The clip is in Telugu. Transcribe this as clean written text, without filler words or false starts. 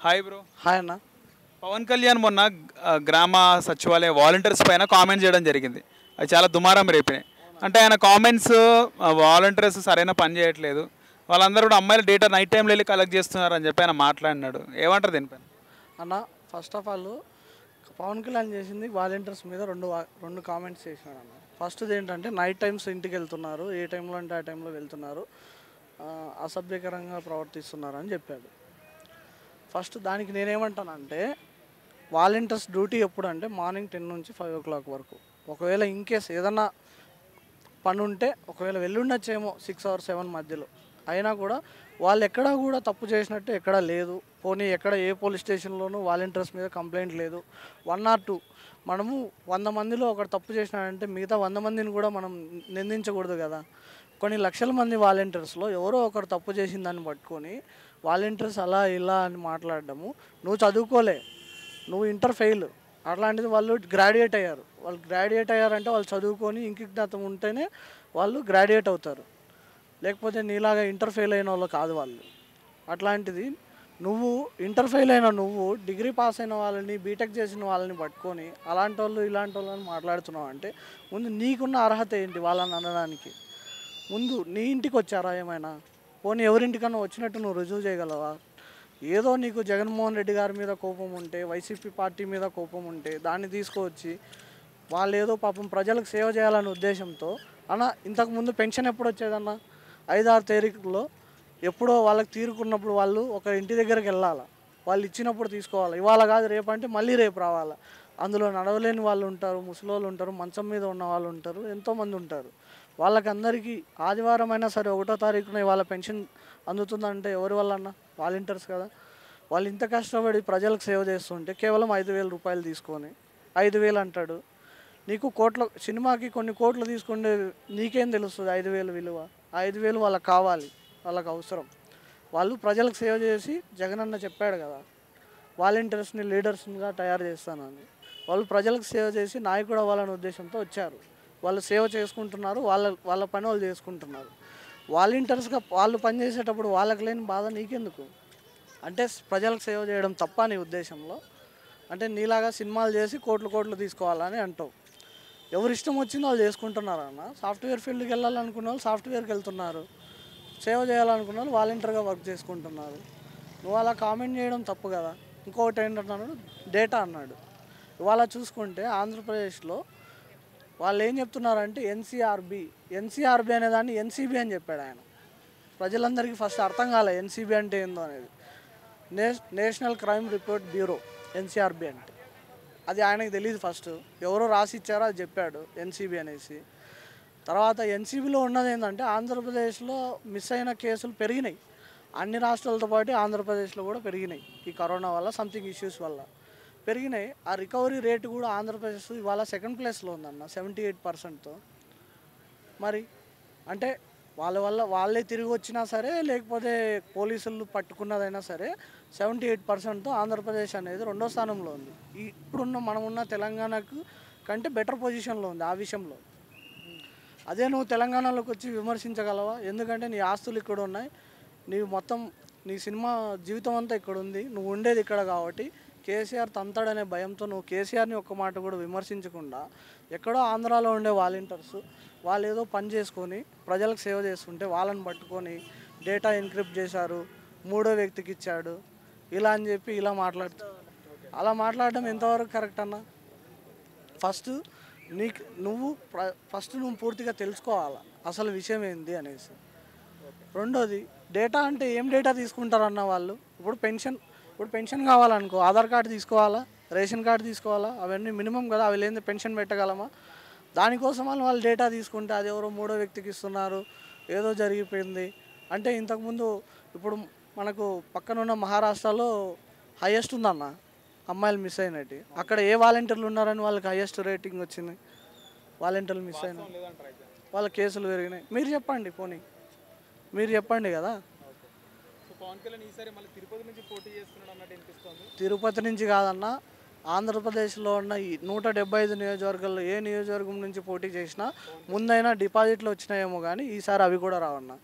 Hi bro. హాయ్ అన్న. పవన్ కళ్యాణ్ మొన్న గ్రామ సచివాలయ వాలంటీర్స్ పైన కామెంట్ చేయడం జరిగింది. అది చాలా దుమారం రేపినాయి. అంటే ఆయన కామెంట్స్ వాలంటీర్స్ సరైన పని చేయట్లేదు, వాళ్ళందరూ కూడా అమ్మాయిల డేటా నైట్ టైంలో వెళ్ళి కలెక్ట్ చేస్తున్నారు అని చెప్పి ఆయన మాట్లాడినాడు. ఏమంటారు దీనిపైన? అన్న first of all Pawan Kalyan చేసింది వాలంటీర్స్ మీద రెండు కామెంట్స్ చేసినాడు అన్న. ఫస్ట్ది ఏంటంటే నైట్ టైమ్స్ ఇంటికి వెళ్తున్నారు, ఏ టైంలో అంటే ఆ టైంలో వెళ్తున్నారు, అసభ్యకరంగా ప్రవర్తిస్తున్నారు అని చెప్పాడు. ఫస్ట్ దానికి నేనేమంటానంటే వాలంటీర్స్ డ్యూటీ ఎప్పుడు అంటే మార్నింగ్ 10 నుంచి 5 o'clock వరకు. ఒకవేళ ఇన్కేస్ ఏదన్నా పని ఉంటే ఒకవేళ వెళ్ళుండొచ్చేమో 6 or 7 మధ్యలో, అయినా కూడా వాళ్ళు ఎక్కడా కూడా తప్పు చేసినట్టు ఎక్కడా లేదు. పోనీ ఎక్కడ ఏ పోలీస్ స్టేషన్లోనూ వాలంటీర్స్ మీద కంప్లైంట్ లేదు. 1 or 2 మనము 100 మందిలో ఒకటి తప్పు చేసినాడంటే మిగతా 100 మందిని కూడా మనం నిందించకూడదు కదా. కొన్ని లక్షల మంది వాలంటీర్స్లో ఎవరో ఒకరు తప్పు చేసిన దాన్ని పట్టుకొని వాలంటీర్స్ అలా ఇలా అని మాట్లాడడము, నువ్వు చదువుకోలే, నువ్వు ఇంటర్ ఫెయిల్, అట్లాంటిది వాళ్ళు గ్రాడ్యుయేట్ అయ్యారు. వాళ్ళు గ్రాడ్యుయేట్ అయ్యారంటే వాళ్ళు చదువుకొని ఇంకిజ్ఞాతం ఉంటేనే వాళ్ళు గ్రాడ్యుయేట్ అవుతారు, లేకపోతే నీలాగా ఇంటర్ ఫెయిల్ అయిన వాళ్ళు కాదు వాళ్ళు. అట్లాంటిది నువ్వు ఇంటర్ ఫెయిల్ అయిన నువ్వు డిగ్రీ పాస్ అయిన వాళ్ళని బీటెక్ చేసిన వాళ్ళని పట్టుకొని అలాంటి వాళ్ళు ఇలాంటి వాళ్ళని మాట్లాడుతున్నావు అంటే ముందు నీకున్న అర్హత ఏంటి వాళ్ళని అనడానికి? ముందు నీ ఇంటికి వచ్చారా ఏమైనా? పోనీ ఎవరింటికన్నా వచ్చినట్టు నువ్వు రుజువు చేయగలవా? ఏదో నీకు జగన్మోహన్ రెడ్డి గారి మీద కోపం ఉంటే, వైసీపీ పార్టీ మీద కోపం ఉంటే దాన్ని తీసుకువచ్చి వాళ్ళు ఏదో పాపం ప్రజలకు సేవ చేయాలనే ఉద్దేశంతో అన్న ఇంతకుముందు పెన్షన్ ఎప్పుడు వచ్చేదన్న 5-6 తారీఖుల్లో ఎప్పుడో వాళ్ళకి తీరుకున్నప్పుడు వాళ్ళు ఒక ఇంటి దగ్గరికి వెళ్ళాలి, వాళ్ళు ఇచ్చినప్పుడు తీసుకోవాలి. ఇవాళ కాదు రేపు అంటే మళ్ళీ రేపు రావాలి. అందులో నడవలేని వాళ్ళు ఉంటారు, ముసలోళ్ళు ఉంటారు, మంచం మీద ఉన్న వాళ్ళు ఉంటారు, ఎంతోమంది ఉంటారు. వాళ్ళకందరికీ ఆదివారం అయినా సరే 1వ తారీఖున వాళ్ళ పెన్షన్ అందుతుందంటే ఎవరి వల్ల అన్న? వాలంటీర్స్ కదా. వాళ్ళు ఇంత కష్టపడి ప్రజలకు సేవ చేస్తుంటే కేవలం 5,000 రూపాయలు తీసుకొని 5,000 అంటాడు. నీకు సినిమాకి కొన్ని కోట్లు తీసుకుంటే నీకేం తెలుస్తుంది 5,000 విలువ? 5,000 వాళ్ళకి కావాలి, వాళ్ళకి అవసరం. వాళ్ళు ప్రజలకు సేవ చేసి జగనన్న చెప్పాడు కదా వాలంటీర్స్ని లీడర్స్గా తయారు చేస్తానని. వాళ్ళు ప్రజలకు సేవ చేసి నాయకుడు అవ్వాలనే ఉద్దేశంతో వచ్చారు. వాళ్ళు సేవ చేసుకుంటున్నారు, వాళ్ళ పని వాళ్ళు చేసుకుంటున్నారు. వాలంటీర్స్గా వాళ్ళు పనిచేసేటప్పుడు వాళ్ళకి లేని బాధ నీకెందుకు? అంటే ప్రజలకు సేవ చేయడం తప్ప నీ ఉద్దేశంలో? అంటే నీలాగా సినిమాలు చేసి కోట్లు తీసుకోవాలని అంటావు. ఎవరు ఇష్టం వచ్చిందో వాళ్ళు చేసుకుంటున్నారు అన్న. సాఫ్ట్వేర్ ఫీల్డ్కి వెళ్ళాలనుకున్న వాళ్ళు సాఫ్ట్వేర్కి వెళ్తున్నారు, సేవ చేయాలనుకున్న వాళ్ళు వాలంటీర్గా వర్క్ చేసుకుంటున్నారు. నువ్వు అలా కామెంట్ చేయడం తప్పు కదా. ఇంకొకటి ఏంటన్నాడు, డేటా అన్నాడు. ఇవాళ చూసుకుంటే ఆంధ్రప్రదేశ్లో వాళ్ళు ఏం చెప్తున్నారంటే ఎన్సీఆర్బీ అనే దాన్ని ఎన్సీబీ అని చెప్పాడు ఆయన. ప్రజలందరికీ ఫస్ట్ అర్థం కాలే ఎన్సీబీ అంటే ఏందో అనేది. National crime report bureau NCRB అంటే. అది ఆయనకు తెలియదు. ఫస్ట్ ఎవరో రాసి ఇచ్చారో అది చెప్పాడు ఎన్సీబీ అనేసి. తర్వాత ఎన్సీబీలో ఉన్నది ఏంటంటే ఆంధ్రప్రదేశ్లో మిస్ అయిన కేసులు పెరిగినాయి. అన్ని రాష్ట్రాలతో పాటు ఆంధ్రప్రదేశ్లో కూడా పెరిగినాయి. ఈ కరోనా వల్ల సంథింగ్ ఇష్యూస్ వల్ల పెరిగినాయి. ఆ రికవరీ రేటు కూడా ఆంధ్రప్రదేశ్ ఇవాళ 2nd ప్లేస్లో ఉందన్న 78%తో. మరి అంటే వాళ్ళే తిరిగి వచ్చినా సరే, లేకపోతే పోలీసులు పట్టుకున్నదైనా సరే 78%తో ఆంధ్రప్రదేశ్ అనేది 2వ స్థానంలో ఉంది. ఇప్పుడున్న మనమున్న తెలంగాణకు కంటే బెటర్ పొజిషన్లో ఉంది ఆ విషయంలో. అదే నువ్వు తెలంగాణలోకి వచ్చి విమర్శించగలవా? ఎందుకంటే నీ ఆస్తులు ఇక్కడ ఉన్నాయి, నీ సినిమా జీవితం అంతా ఇక్కడ ఉంది, నువ్వు ఉండేది ఇక్కడ కాబట్టి కేసీఆర్ తంతాడనే భయంతో నువ్వు కేసీఆర్ని ఒక్క మాట కూడా విమర్శించకుండా ఎక్కడో ఆంధ్రాలో ఉండే వాలంటీర్స్ వాళ్ళు ఏదో పని చేసుకొని ప్రజలకు సేవ చేస్తుంటే వాళ్ళని పట్టుకొని డేటా ఎన్క్రిప్ట్ చేశారు, 3వ వ్యక్తికి ఇచ్చాడు ఇలా అని చెప్పి ఇలా అలా మాట్లాడడం ఎంతవరకు కరెక్ట్ అన్న? ఫస్ట్ నువ్వు పూర్తిగా తెలుసుకోవాలి అసలు విషయం ఏంది అనేసి. రెండోది డేటా అంటే ఏం డేటా తీసుకుంటారన్న వాళ్ళు. ఇప్పుడు పెన్షన్ కావాలనుకో ఆధార్ కార్డు తీసుకోవాలా, రేషన్ కార్డు తీసుకోవాలా, అవన్నీ మినిమం కదా. అవి లేని పెన్షన్ పెట్టగలమా? దానికోసం వాళ్ళు డేటా తీసుకుంటే అది ఎవరో 3వ వ్యక్తికి ఇస్తున్నారు, ఏదో జరిగిపోయింది అంటే. ఇంతకుముందు ఇప్పుడు మనకు పక్కనున్న మహారాష్ట్రలో హైయెస్ట్ ఉందన్న అమ్మాయిలు మిస్ అయినట్టు. అక్కడ ఏ వాలంటీర్లు ఉన్నారని వాళ్ళకి హైయెస్ట్ రేటింగ్ వచ్చింది. వాలంటీర్లు మిస్ అయిన వాళ్ళ కేసులు పెరిగినాయి. మీరు చెప్పండి, పోనీ మీరు చెప్పండి కదా. తిరుపతి నుంచి కాదన్న, ఆంధ్రప్రదేశ్లో ఉన్న ఈ 175 నియోజకవర్గాల్లో ఏ నియోజకవర్గం నుంచి పోటీ చేసినా ముందైనా డిపాజిట్లు వచ్చినాయేమో కానీ ఈసారి అవి కూడా రావన్నా.